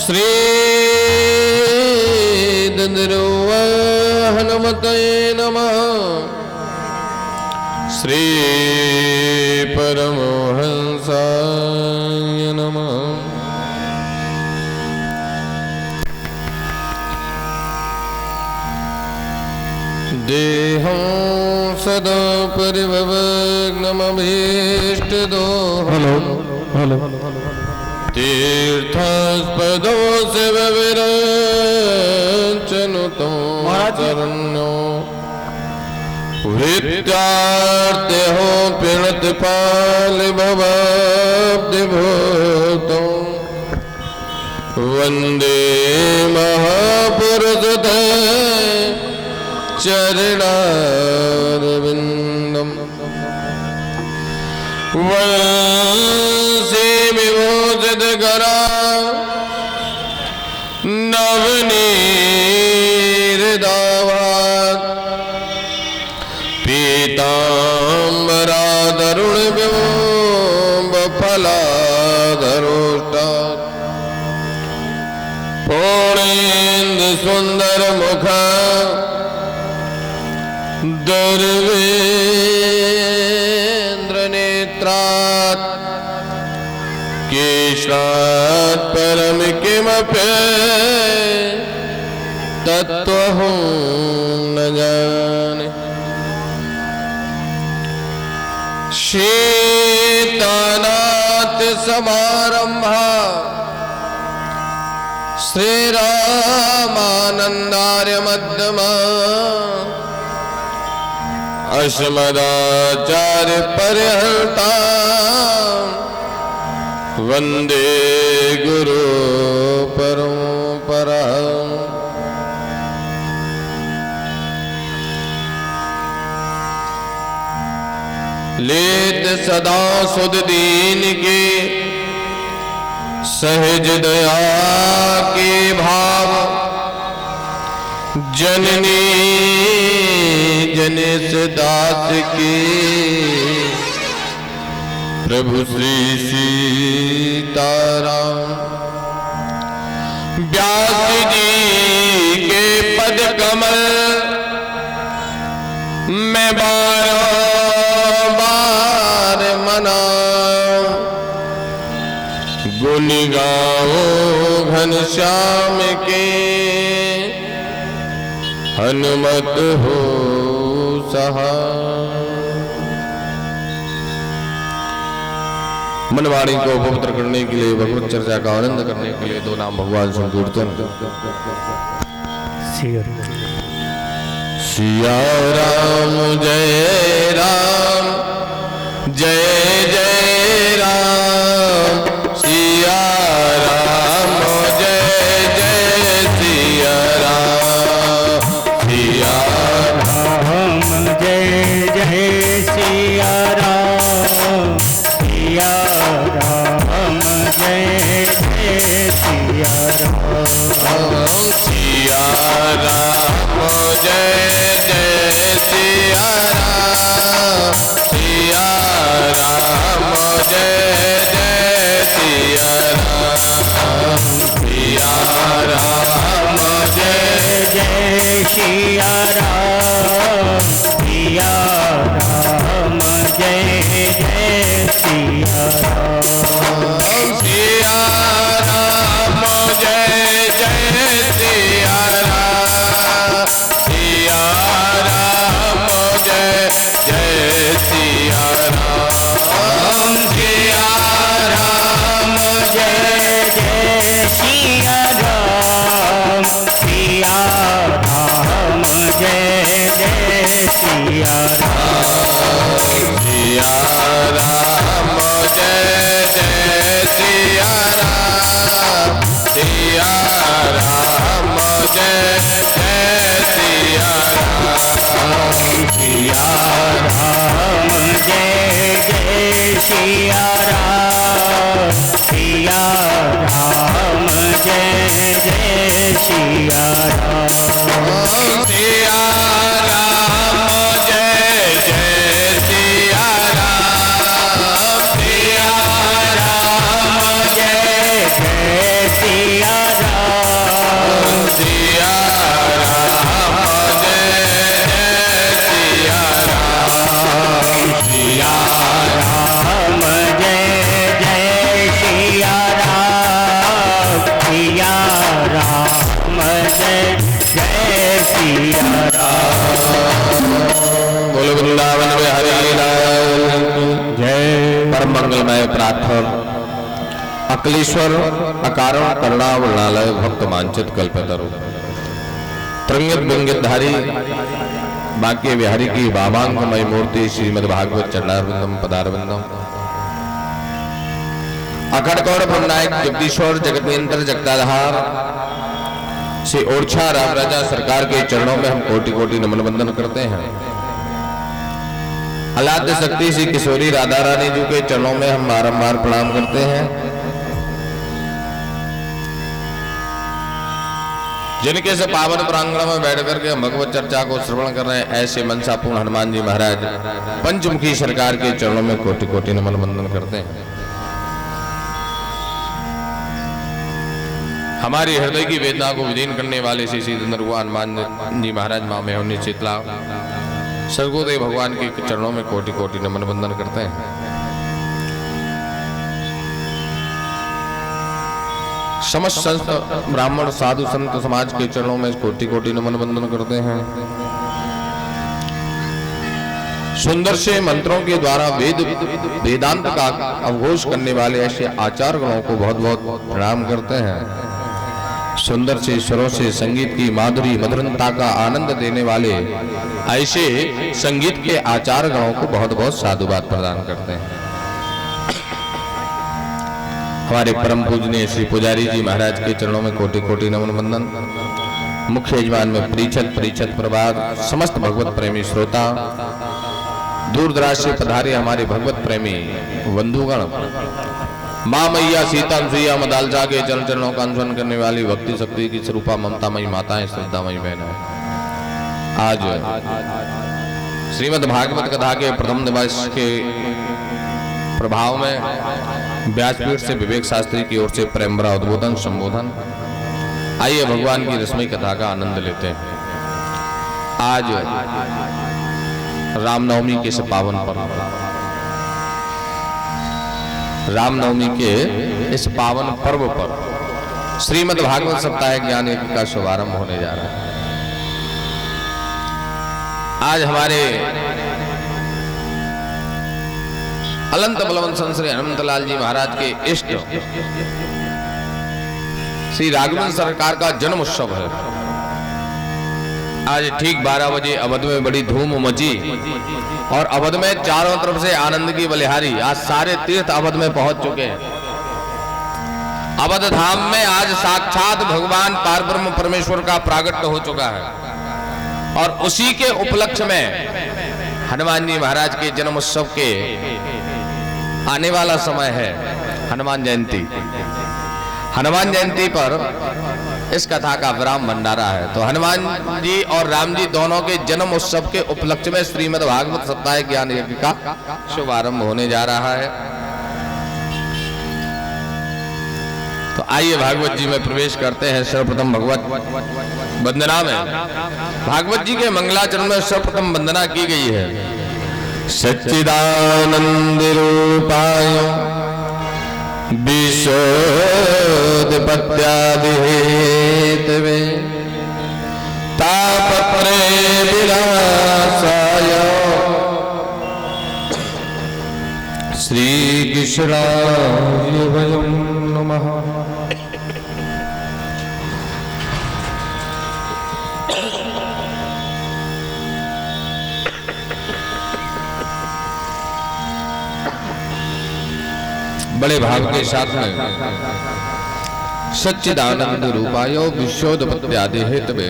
श्री हनुमतये नमः। श्री परमहंसाय नमः। देहं सदा परिभवग्नमभीष्टदोहम् तीर्थास्पदों से विरचनुतो शरण्यो विद्यार्थे हो पिणत पाल भवाब्धिभूतो वंदे महापुरुष चरणारविंदम वंशी विमोचित करा नवनीरदावात पीतांबरा तरुण बिंब फलाधरोष्टात् पूर्णेन्दु सुंदर मुख दुर्वेन्द्र नेत्रात् केशात् परम किमपि तत्त्वं न जाने। शीतनाथ समारंभा श्रीरामानंदार्य मध्यमा अस्मदाचार्य पर्यन्ता वंदे गुरु परंपरा। लेत सदा सुध दीन के सहज दया के भाव जननी जनेश दास के प्रभु श्री सीताराम। व्यास जी के पद कमल मैं बार बार मनाऊं गुण गाओ घनश्याम के हनुमत हो सहाय। मनवाणी को पवित्र करने के लिए भगवत चर्चा का आनंद करने के लिए दो नाम भगवान संकीर्तन। सिया राम जय राम जय जय राम सिया राम जय जय सिया राम सिया राम जय जय सिया राम सिया राम जय जय सिया राम सिया राम जय जय सिया राम सिया राम जय जय सिया राम सिया राम जय जय सिया राम सिया राम जय जय सिया राम सिया राम जय जय सिया राम सिया राम जय जय सिया राम सिया राम जय जय सिया राम सिया राम जय जय सिया राम सिया राम जय जय सिया राम सिया राम जय जय सिया राम सिया राम जय जय सिया राम सिया राम जय जय सिया राम सिया राम जय जय सिया राम सिया राम जय जय सिया मंगलमय प्रार्थर अकलेश्वर अकारण करुणावृणालय भक्त मांचित कल्पतरु त्रिंगित बिंगितधारी बांके बिहारी की भावांगमय मूर्ति श्रीमद् भागवत चरणारविंदम पदारविंदम अखड़कौड़ पुन्नायक जगदीश्वर जगत नियंत्र जगताधार से ओरछा राम राजा सरकार के चरणों में हम कोटि कोटि नमन वंदन करते हैं। आलाद्य शक्ति श्री किशोरी राधा रानी जी के चरणों में हम बारंबार प्रणाम करते हैं। जिनके से पावन प्रांगण में बैठ करके हम भगवत चर्चा को श्रवण कर रहे हैं, ऐसे मनसापूर्ण हनुमान जी महाराज पंचमुखी सरकार के चरणों में कोटि कोटि नमन वंदन करते हैं। हमारी हृदय की वेदना को विलीन करने वाले श्री श्री हनुमान जी महाराज माँ मेहनी शीतला सर्वोदय भगवान के चरणों में कोटि कोटि नमन वंदन करते हैं। समस्त संत ब्राह्मण साधु संत समाज के चरणों में कोटि कोटि नमन वंदन करते हैं। सुंदर से मंत्रों के द्वारा वेदांत का अवघोष करने वाले ऐसे आचार्य गणों को बहुत बहुत प्रणाम करते हैं। सुंदर से स्वरों से संगीत की माधुरी मधुरता का आनंद देने वाले ऐसे संगीत के आचार्य गणों को बहुत बहुत साधुवाद प्रदान करते हैं। हमारे परम पूजनीय श्री पुजारी जी महाराज के चरणों में कोटि कोटि नमन वंदन। मुख्य यजमान में परीक्षत प्रभात समस्त भगवत प्रेमी श्रोता दूर दराज से पधारे हमारे भगवत प्रेमी बंधुगण, माँ मैया सीता अनुसुईया मदाल जाके चरण चरणों का अनुसरण करने वाली भक्ति शक्ति की स्वरूपा ममतामयी माताएं श्रद्धामयी बहनें, आज श्रीमद् भागवत कथा के प्रथम दिवस के प्रभाव में व्यासपीठ से विवेक शास्त्री की ओर से प्रेमभरा उद्बोधन संबोधन। आइए भगवान की रसमयी कथा का आनंद लेते हैं। आज रामनवमी के इस पावन पर्व, रामनवमी के इस पावन पर्व पर श्रीमद् भागवत सप्ताह ज्ञान यज्ञ का शुभारंभ होने जा रहा है। आज हमारे अलंत बलवंत संत श्री हनुमंतलाल जी महाराज के इष्ट श्री राघवेंद्र सरकार का जन्म उत्सव है। आज ठीक 12 बजे अवध में बड़ी धूम मची और अवध में चारों तरफ से आनंद की बलिहारी। आज सारे तीर्थ अवध में पहुंच चुके हैं। अवध धाम में आज साक्षात भगवान पारब्रह्म परमेश्वर का प्रागट्य हो चुका है और उसी के उपलक्ष्य में हनुमान जी महाराज के जन्म उत्सव के आने वाला समय है हनुमान जयंती। हनुमान जयंती पर इस कथा का विराम भंडारा है। तो हनुमान जी और राम जी दोनों के जन्म उत्सव के उपलक्ष्य में श्रीमद् भागवत सप्ताह ज्ञान यज्ञ का शुभारंभ होने जा रहा है। तो आइए भागवत जी में प्रवेश करते हैं। सर्वप्रथम भगवत वंदना में भागवत जी के मंगलाचरण में सर्वप्रथम वंदना की गई है। सच्चिदानंद रूपाय विशोधपत्यादि हेतवे तापत्रे विलासाय श्री कृष्णाय वयं नमः। बड़े भाव के साथ में सच्चिदानंद रूपाय विशोधपत्यादि हेतवे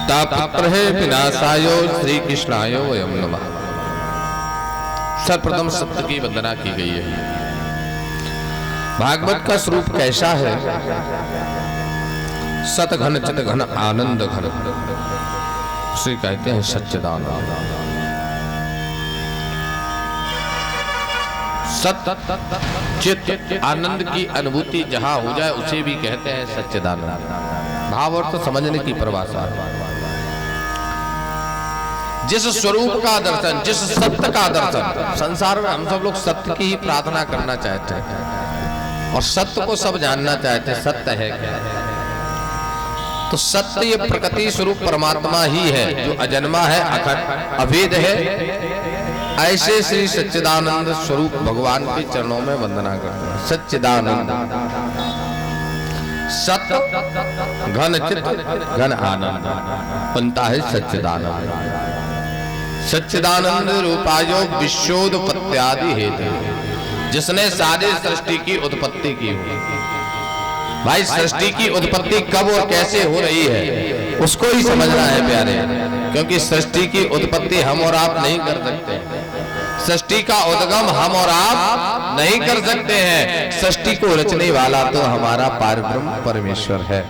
तापत्रय विनाशाय श्री कृष्णाय वयं नमः। सर्वप्रथम सत्य की वंदना की गई है। भागवत का स्वरूप कैसा है? सत घन चित घन आनंद घन, उसे कहते हैं सच्चिदानंद। सत चित आनंद की अनुभूति जहां हो जाए उसे भी कहते हैं सच्चिदानंद। भाव अर्थ समझने की परिभाषा। जिस स्वरूप का दर्शन, जिस सत्य का दर्शन, संसार में हम सब लोग सत्य की ही प्रार्थना करना चाहते हैं और सत्य को सब जानना चाहते हैं। सत्य है क्या? तो सत्य ये प्रकृति स्वरूप परमात्मा ही है जो अजन्मा है, अखंड अभेद है ऐसे श्री सच्चिदानंद स्वरूप भगवान के चरणों में वंदना करते हैं। सच्चिदानंद, सत घन चित घन आनंद बनता है सच्चिदानंद। सच्चिदानंद रूपायो विश्वोत्पत्त्यादि हेतु, जिसने सारी सृष्टि की उत्पत्ति की हो। भाई सृष्टि की उत्पत्ति कब और कैसे हो रही है उसको ही समझना है प्यारे, क्योंकि सृष्टि की उत्पत्ति हम और आप नहीं कर सकते, सृष्टि का उद्गम हम और आप नहीं कर सकते हैं। सृष्टि को रचने वाला तो हमारा पारब्रह्म परमेश्वर है।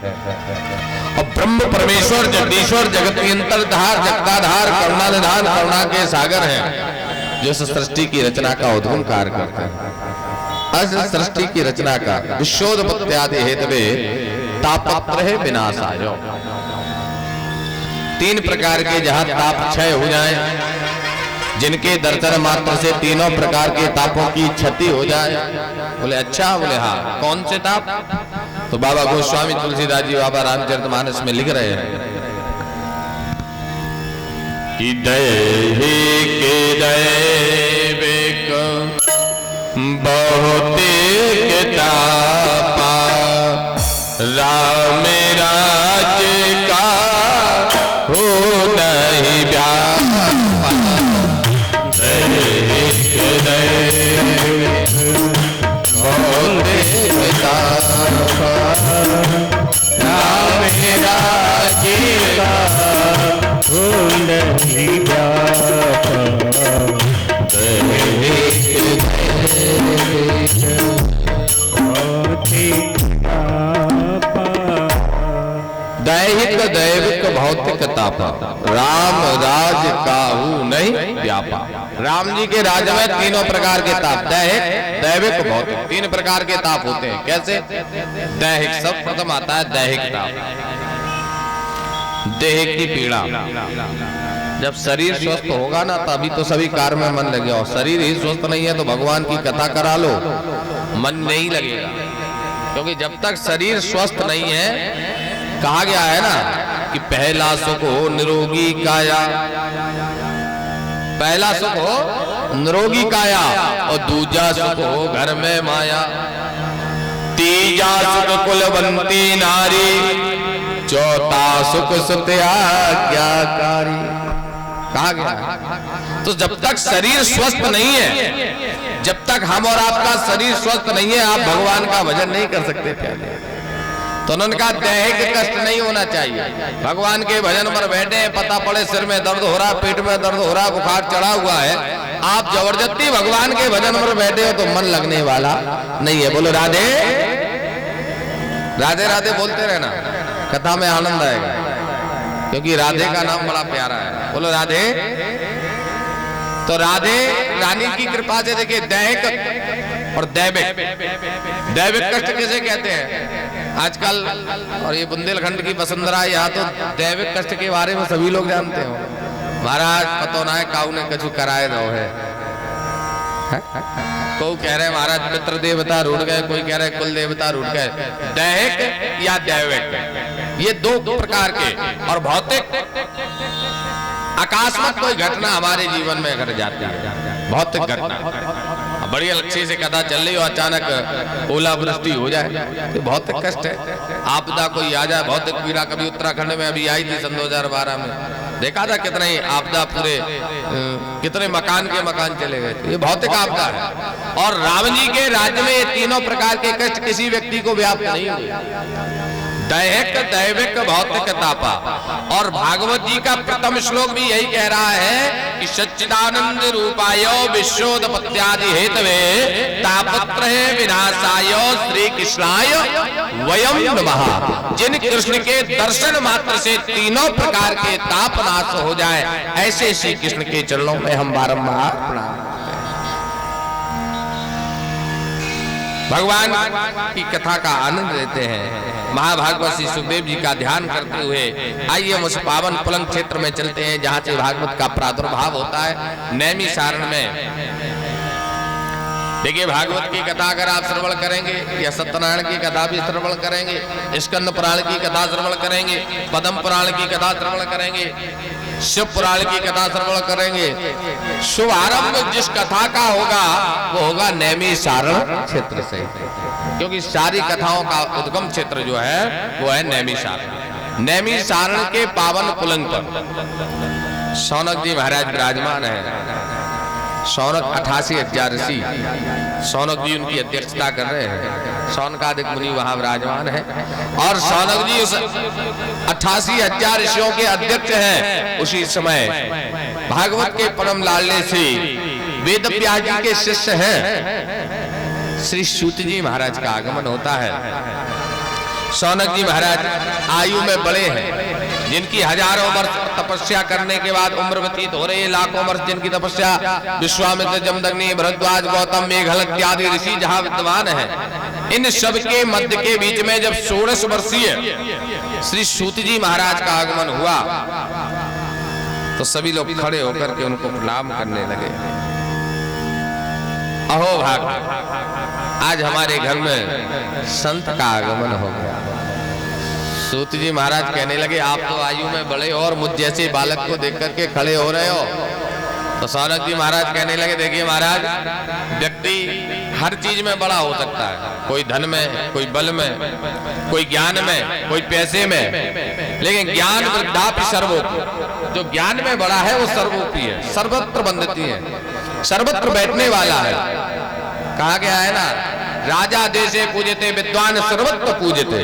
और ब्रह्म परमेश्वर जगदीश्वर जगत नियंत्रधार जगदाधार करुणा निधान करुणा के सागर हैं, जो सृष्टि की रचना का उद्गम कार्य करते हैं। सृष्टि की रचना का विश्वोत्पत्त्यादि हेतवे तापत्र है विनाशाय। तीन प्रकार के जहां ताप क्षय हो जाए, जिनके दर्शन मात्र से तीनों प्रकार के तापों की क्षति हो जाए। बोले अच्छा, बोले हाँ, कौन से ताप? तो बाबा गोस्वामी तुलसीदास जी बाबा रामचरितमानस में लिख रहे हैं कि दैहिक दैविक बहुतेक तापा राम राज्य का हो नहीं व्यापा। दैहिक दैविक बहुतेक तापा राम राज्य का हो नहीं व्यापा। दैहिक दैविक भौतिक तापा राम राज काहू नहीं व्यापा। राम जी के राज्य में तीनों प्रकार के ताप, दैहिक दैविक भौतिक, तीन प्रकार के ताप होते हैं। कैसे? दैहिक सब प्रथम आता है दैहिक ताप, देह की पीड़ा। जब शरीर स्वस्थ होगा ना तभी तो सभी कार्य में मन लगे, और शरीर ही स्वस्थ नहीं है तो भगवान की कथा करा लो मन नहीं लगेगा। क्योंकि जब तक शरीर स्वस्थ नहीं है, कहा गया है ना कि पहला सुख हो निरोगी काया, पहला सुख हो निरोगी काया और दूजा सुख हो घर में माया, तीजा सुख कुलवंती नारी, चौथा सुख सुत्याज्ञाकारी। कहा गया। तो जब तक शरीर स्वस्थ नहीं है, जब तक हम और आपका शरीर स्वस्थ नहीं है, आप भगवान का भजन नहीं कर सकते थे। तो उन्होंने कहा दैहिक कष्ट नहीं होना चाहिए। भगवान के भजन पर बैठे, पता पड़े सिर में दर्द हो रहा, पेट में दर्द हो रहा, बुखार चढ़ा हुआ है, आप जबरदस्ती भगवान के भजन पर बैठे हो तो मन लगने वाला नहीं है। बोलो राधे राधे राधे बोलते रहना, कथा में आनंद आएगा, क्योंकि राधे का नाम बड़ा प्यारा है। बोलो राधे। तो राधे रानी की कृपा से देखिए दैहिक और दैविक, दैविक कष्ट किसे कहते हैं आजकल, और ये बुंदेलखंड की वसुंधरा, यहाँ तो दैविक कष्ट के बारे में सभी लोग जानते हो। महाराज पतो ना है काऊ ने कछु कराए रहो है। कोई कह रहे महाराज पितृ देवता रूठ गए, कोई कह रहे कुल देवता रूठ गए। दैहिक या दैविक, ये दो प्रकार के। और भौतिक, अकस्मात कोई घटना हमारे जीवन में घट जाती है, भौतिक घटना, बड़ी अच्छी से कथा चल रही हो, अचानक ओलावृष्टि हो जाए तो भौतिक कष्ट है। आपदा कोई आ जाए, भौतिक पीड़ा। कभी उत्तराखंड में अभी आई थी सन 2012 में, देखा था कितना ही आपदा, पूरे कितने मकान के मकान चले गए, ये भौतिक आपदा है। और राम जी के राज्य में ये तीनों प्रकार के कष्ट किसी व्यक्ति को व्याप्त नहीं हुए, दैहिक दैविक भौतिक तापा। और भागवत जी का प्रथम श्लोक भी यही कह रहा है कि सच्चिदानंद रूपाय विश्वोत्पत्त्यादि हेतवे तापत्रय विनाशाय श्री कृष्णाय वयम नमः। जिन कृष्ण के दर्शन मात्र से तीनों प्रकार के ताप नाश हो जाए, ऐसे श्री कृष्ण के चरणों में हम बारंबार प्रणाम। भगवान की कथा का आनंद लेते हैं। महाभागवत श्री सुखदेव जी का ध्यान करते हुए आइए हम उस पावन पुलंग क्षेत्र में चलते हैं जहां से भागवत का प्रादुर्भाव होता है। नैमिषारण्य में देखिए, भागवत की कथा अगर आप श्रवण करेंगे या सत्यनारायण की कथा भी श्रवण करेंगे, स्कंद पुराण की कथा श्रवण करेंगे, पद्म पुराण की कथा श्रवण करेंगे, शिव पुराण की कथा श्रवण करेंगे, शुभ आरंभ जिस कथा का होगा वो होगा नैमिषारण क्षेत्र से, क्योंकि सारी कथाओं का उद्गम क्षेत्र जो है वो है नैमिषारण। नैमिषारण के पावन कुलंग पर शौनक जी महाराज विराजमान है। शौनक 88,000 ऋषि, शौनक जी उनकी अध्यक्षता कर रहे हैं। शौनकादिक मुनि वहां विराजमान है और शौनक जी उस 88,000 ऋषियों के अध्यक्ष हैं। उसी समय भागवत के परम लाडले श्री वेद व्यास जी के शिष्य हैं श्री सूत जी महाराज का आगमन होता है। शौनक जी महाराज आयु में बड़े हैं, जिनकी हजारों वर्ष तपस्या करने के बाद उम्र व्यतीत हो रही है, लाखों वर्ष जिनकी तपस्या विश्वामित्र, जमदग्नि, भरद्वाज, गौतम, मेघल इत्यादि ऋषि जहां विद्वान हैं, इन सब के मध्य के बीच में जब 16 वर्षीय श्री सूत जी महाराज का आगमन हुआ तो सभी लोग खड़े होकर के उनको प्रणाम करने लगे। अहो भाग, आज हमारे घर में संत का आगमन हो गया। सूत जी महाराज कहने लगे, आप तो आयु में बड़े और मुझ जैसे बालक को देख करके खड़े हो रहे हो। तो शौनक जी महाराज कहने लगे, देखिए महाराज, व्यक्ति हर चीज में बड़ा हो सकता है, कोई धन में, कोई बल में, कोई ज्ञान में, कोई पैसे में, लेकिन ज्ञान वृद्धापि सर्वोपि, जो ज्ञान में बड़ा है वो सर्वोपि है, सर्वत्र बंधती है, सर्वत्र बैठने वाला है। कहा गया है ना, राजा देशे पूजते विद्वान सर्वत्र पूजते।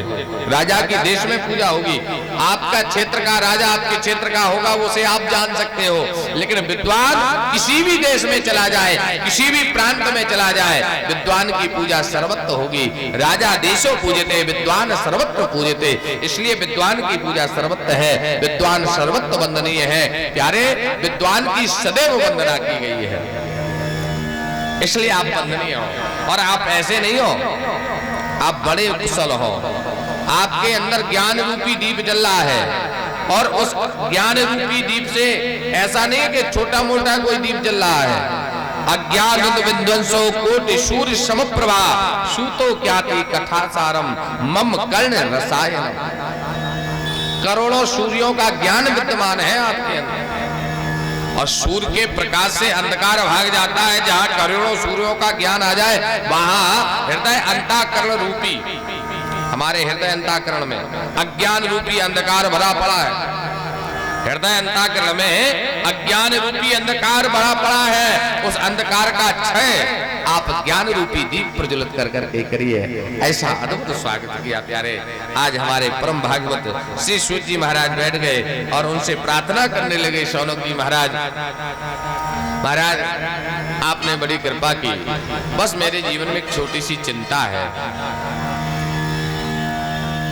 राजा की देश में पूजा होगी, आपका क्षेत्र का राजा आपके क्षेत्र का होगा, वो से आप जान सकते हो, लेकिन विद्वान किसी भी देश में चला जाए, किसी भी प्रांत में चला जाए, विद्वान की पूजा सर्वत्र होगी। राजा देशों पूजते, विद्वान सर्वत्र पूजते, इसलिए विद्वान की पूजा सर्वत्र है, विद्वान सर्वत्र वंदनीय है। प्यारे, विद्वान की सदैव वंदना की गई है, इसलिए आप वंदनीय हो। और आप ऐसे नहीं हो, आप बड़े कुशल हो, आपके अंदर ज्ञान रूपी दीप जल रहा है, और उस ज्ञान रूपी दीप से ऐसा नहीं कि छोटा मोटा कोई दीप जल रहा है। अज्ञान विध्वंसो कोटि सूर्य समप्रभा, सूतो ख्याति कथासारम मम कर्ण रसायन। करोड़ों सूर्यों का ज्ञान विद्यमान है आपके अंदर, और सूर्य के प्रकाश से अंधकार भाग जाता है। जहां करोड़ों सूर्यों का ज्ञान आ जाए, वहां हृदय अंतःकरण रूपी, हमारे हृदय अंतःकरण में अज्ञान रूपी अंधकार भरा पड़ा है। हृदय अंतःकरण में अज्ञान रूपी अंधकार भरा पड़ा है, उस अंधकार का क्षय आप ज्ञान रूपी दीप प्रज्वलित कर करके करिए। ऐसा अद्भुत स्वागत किया। प्यारे, आज हमारे परम भागवत श्री सूत जी महाराज बैठ गए और उनसे प्रार्थना करने लगे। शौनक जी महाराज, महाराज आपने बड़ी कृपा की, बस मेरे जीवन में एक छोटी सी चिंता है।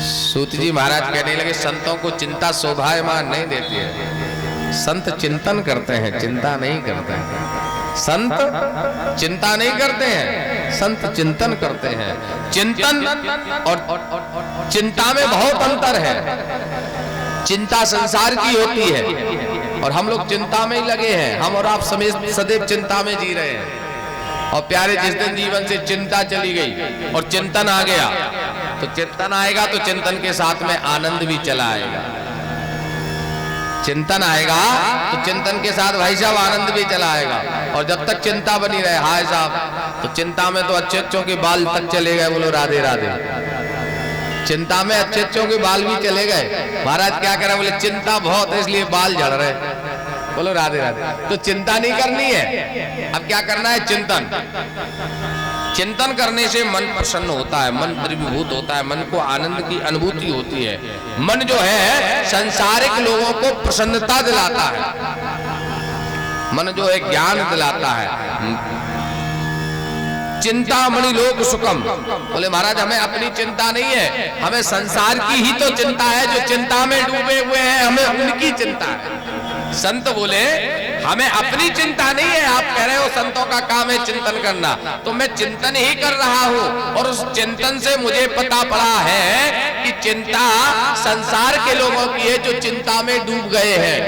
सूत जी महाराज कहने लगे, संतों को चिंता शोभायमान नहीं देती है, संत चिंतन करते हैं, चिंता नहीं करते हैं। संत चिंता नहीं करते हैं, संत चिंतन करते हैं। चिंतन और चिंता में बहुत अंतर है। चिंता संसार की होती है और हम लोग चिंता में ही लगे हैं, हम और आप सदैव चिंता में जी रहे हैं। और प्यारे, जिस दिन जीवन से चिंता चली गई और चिंतन आ गया, तो चिंतन आएगा तो चिंतन के साथ में आनंद भी चला आएगा। चिंतन आएगा तो चिंतन के साथ भाई साहब आनंद भी चला आएगा। और जब तक चिंता बनी रहे, हाय साहब, तो चिंता में तो अच्छे अच्छों के बाल तक चले गए। बोलो राधे राधे। चिंता में अच्छे अच्छों के बाल भी चले गए। महाराज क्या करें, बोले चिंता बहुत है इसलिए बाल झड़ रहे। बोलो राधे राधे। तो चिंता नहीं करनी है, अब क्या करना है, चिंतन। चिंतन करने से मन प्रसन्न होता है, मन द्रवीभूत होता है, मन को आनंद की अनुभूति होती है। मन जो है संसारिक लोगों को प्रसन्नता दिलाता है, मन जो है ज्ञान दिलाता है। चिंतामणि लोक सुखम। बोले महाराज हमें अपनी चिंता नहीं है, हमें संसार की ही तो चिंता है। जो चिंता में डूबे हुए हैं हमें उनकी चिंता है। संत बोले हमें अपनी चिंता नहीं है। आप कह रहे हो संतों का काम है चिंतन करना, तो मैं चिंतन ही कर रहा हूं। और उस चिंतन से मुझे पता पड़ा है कि चिंता संसार के लोगों की है जो चिंता में डूब गए हैं।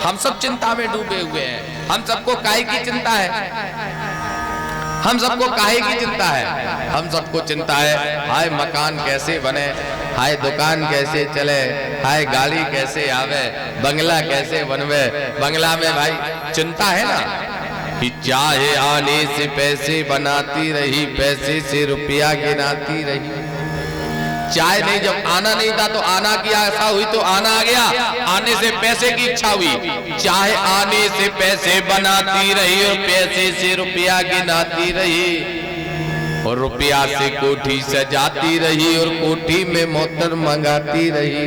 हम सब चिंता में डूबे हुए हैं। हम सबको काय की चिंता है? हम सबको काहे की चिंता है? हम सबको चिंता है हाय मकान कैसे बने, हाय दुकान कैसे चले, हाय गाड़ी कैसे आवे, बंगला कैसे बनवे। बंगला में भाई चिंता है ना कि चाहे आने से पैसे बनाती रही, पैसे से रुपया गिनाती रही। चाहे नहीं, जब आना नहीं था तो आना की आशा हुई तो आना आ गया, आने से पैसे की इच्छा हुई। चाहे आने से पैसे बनाती रही और पैसे से रुपया गिनाती रही और रुपया से कोठी सजाती रही और कोठी में मोटर मंगाती रही।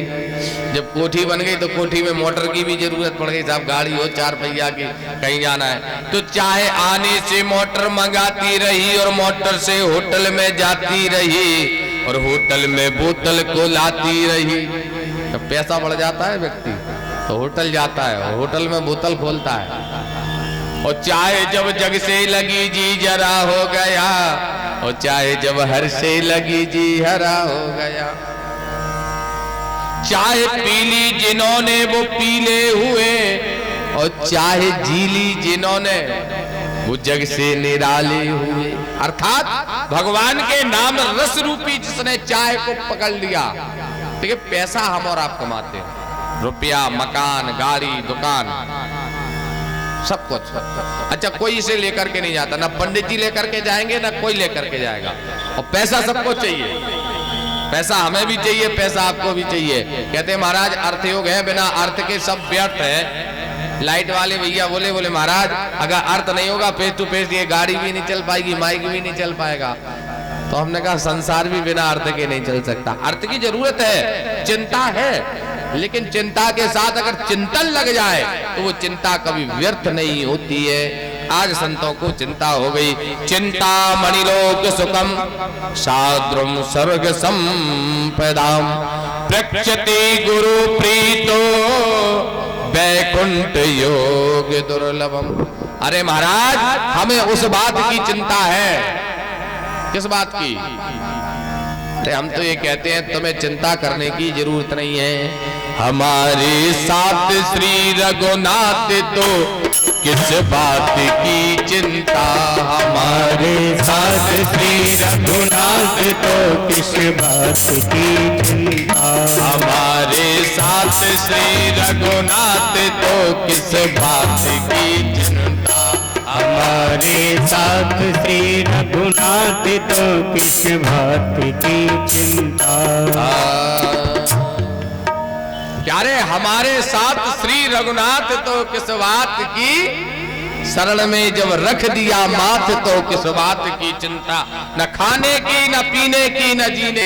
जब कोठी बन गई तो कोठी में मोटर की भी जरूरत पड़ गई। साहब गाड़ी हो 4 पहिया की, कहीं जाना है तो चाहे आने से मोटर मंगाती रही और मोटर से होटल में जाती रही और होटल में बोतल को लाती रही। तो पैसा बढ़ जाता है व्यक्ति तो होटल जाता है, होटल में बोतल खोलता है। और चाहे जब जग से लगी जी जरा हो गया और चाहे जब हर से लगी जी हरा हो गया। चाहे पीली जिन्होंने वो पीले हुए और चाहे जीली जिन्होंने वो जग से निराले हुए। अर्थात भगवान के नाम रस रूपी जिसने चाय को पकड़ लिया। देखिए पैसा हम और आप कमाते हैं, रुपया, मकान, गाड़ी, दुकान, सब कुछ। अच्छा कोई इसे लेकर के नहीं जाता, ना पंडित जी लेकर के जाएंगे ना कोई लेकर के जाएगा। और पैसा सबको चाहिए, पैसा हमें भी चाहिए, पैसा आपको भी चाहिए। कहते हैं महाराज अर्थयोग है, बिना अर्थ के सब व्यर्थ है। लाइट वाले भैया बोले महाराज अगर अर्थ नहीं होगा फेस टू फेस ये गाड़ी भी नहीं चल पाएगी, माइक भी नहीं चल पाएगा। तो हमने कहा संसार भी बिना अर्थ के नहीं चल सकता। अर्थ की जरूरत है, चिंता है, लेकिन चिंता के साथ अगर चिंतन लग जाए तो वो चिंता कभी व्यर्थ नहीं होती है। आज संतों को चिंता हो गई। चिंता मणिलोक सुखम साद्रुम स्वर्ग संपदाम प्रक्षति गुरु प्रीतो वैकुंठ योग दुर्लभम। अरे महाराज हमें उस बात की चिंता है। किस बात की? अरे हम तो ये कहते हैं तुम्हें चिंता करने की जरूरत नहीं है। हमारे साथ श्री रघुनाथ तो किस बात की चिंता। हमारे साथ श्री रघुनाथ तो किस बात की चिंता। हमारे साथ श्री रघुनाथ तो किस बात की चिंता। हमारे साथ श्री रघुनाथ तो किस बात की चिंता। क्या रे हमारे साथ श्री रघुनाथ तो किस बात की, शरण में जब रख दिया माथ तो किस बात की चिंता। न खाने की, न पीने की, न जीने